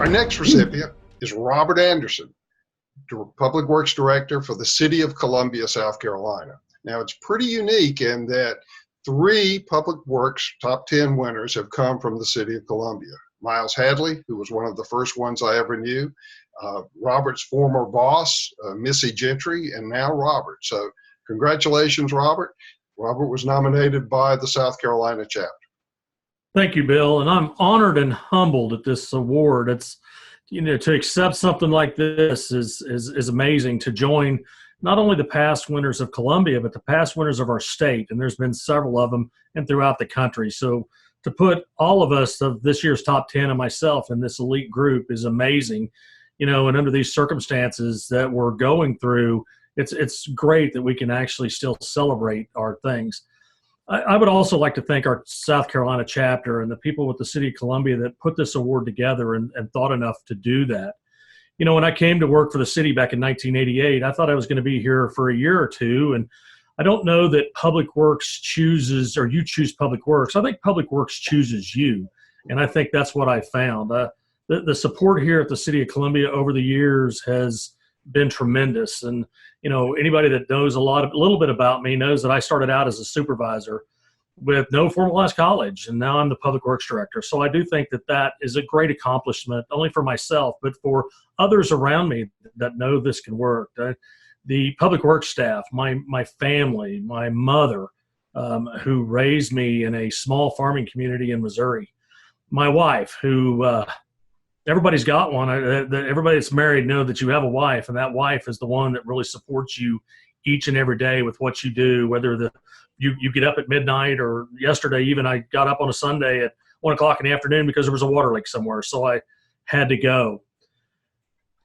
next recipient is Robert Anderson, Public Works Director for the City of Columbia, South Carolina. Now, it's pretty unique in that 3 Public Works top 10 winners have come from the City of Columbia. Miles Hadley, who was one of the first ones I ever knew, Robert's former boss, Missy Gentry, and now Robert. So congratulations, Robert. Robert was nominated by the South Carolina chapter. Thank you, Bill. And I'm honored and humbled at this award. It's, to accept something like this is amazing. To join not only the past winners of Columbia, but the past winners of our state. And there's been several of them and throughout the country. So to put all of us of this year's top 10 and myself in this elite group is amazing. And under these circumstances that we're going through, it's great that we can actually still celebrate our things. I would also like to thank our South Carolina chapter and the people with the City of Columbia that put this award together and thought enough to do that. When I came to work for the city back in 1988, I thought I was going to be here for a year or two. And I don't know that Public Works chooses, or you choose Public Works. I think Public Works chooses you. And I think that's what I found. The support here at the City of Columbia over the years has been tremendous. And anybody that knows a little bit about me knows that I started out as a supervisor with no formalized college, and now I'm the Public Works Director. So I do think that is a great accomplishment, not only for myself, but for others around me that know this can work. The Public Works staff, my family, my mother, who raised me in a small farming community in Missouri, my wife, who everybody's got one. Everybody that's married know that you have a wife, and that wife is the one that really supports you each and every day with what you do, whether you get up at midnight, or yesterday even I got up on a Sunday at 1 o'clock in the afternoon because there was a water leak somewhere, so I had to go.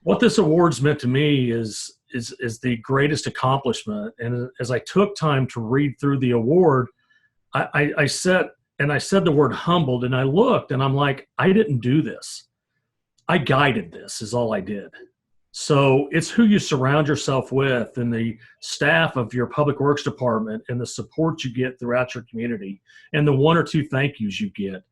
What this award's meant to me is the greatest accomplishment. And as I took time to read through the award, I said the word humbled, and I looked and I'm like, I didn't do this. I guided this is all I did. So it's who you surround yourself with, and the staff of your Public Works department, and the support you get throughout your community, and the 1 or 2 thank yous you get.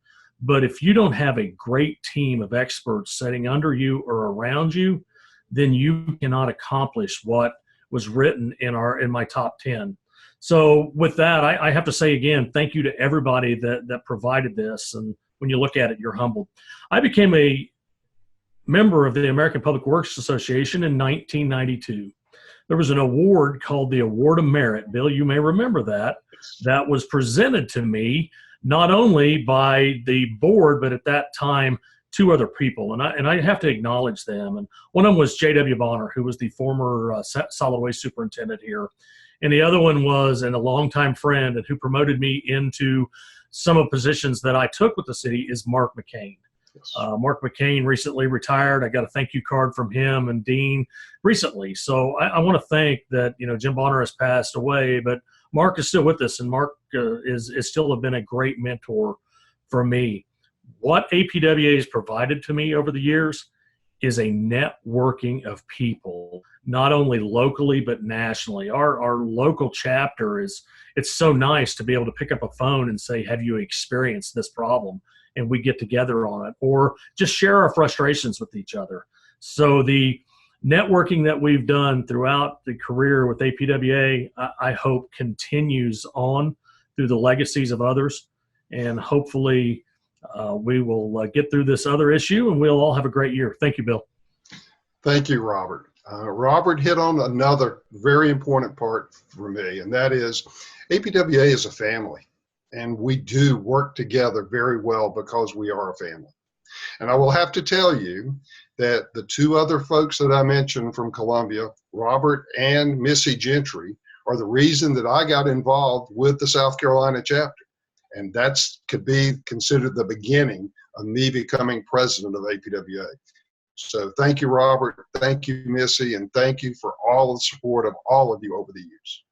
But if you don't have a great team of experts sitting under you or around you, then you cannot accomplish what was written in my top 10. So with that, I have to say again, thank you to everybody that provided this. And when you look at it, you're humbled. I became a member of the American Public Works Association in 1992. There was an award called the Award of Merit. Bill, you may remember that. That was presented to me not only by the board, but at that time, 2 other people. And I have to acknowledge them. And one of them was J.W. Bonner, who was the former solid waste superintendent here. And the other one was, and a longtime friend, and who promoted me into some of the positions that I took with the city, is Mark McCain. Yes. Mark McCain recently retired. I got a thank you card from him and Dean recently. So I want to thank that, Jim Bonner has passed away, but Mark is still with us, and Mark is still been a great mentor for me. What APWA has provided to me over the years is a networking of people, not only locally, but nationally. Our local chapter it's so nice to be able to pick up a phone and say, have you experienced this problem? And we get together on it, or just share our frustrations with each other. So the networking that we've done throughout the career with APWA, I hope continues on through the legacies of others. And hopefully we will get through this other issue, and we'll all have a great year. Thank you, Bill. Thank you, Robert. Robert hit on another very important part for me, and that is APWA is a family. And we do work together very well because we are a family. And I will have to tell you that the 2 other folks that I mentioned from Columbia, Robert and Missy Gentry, are the reason that I got involved with the South Carolina chapter. And could be considered the beginning of me becoming president of APWA. So thank you, Robert. Thank you, Missy. And thank you for all the support of all of you over the years.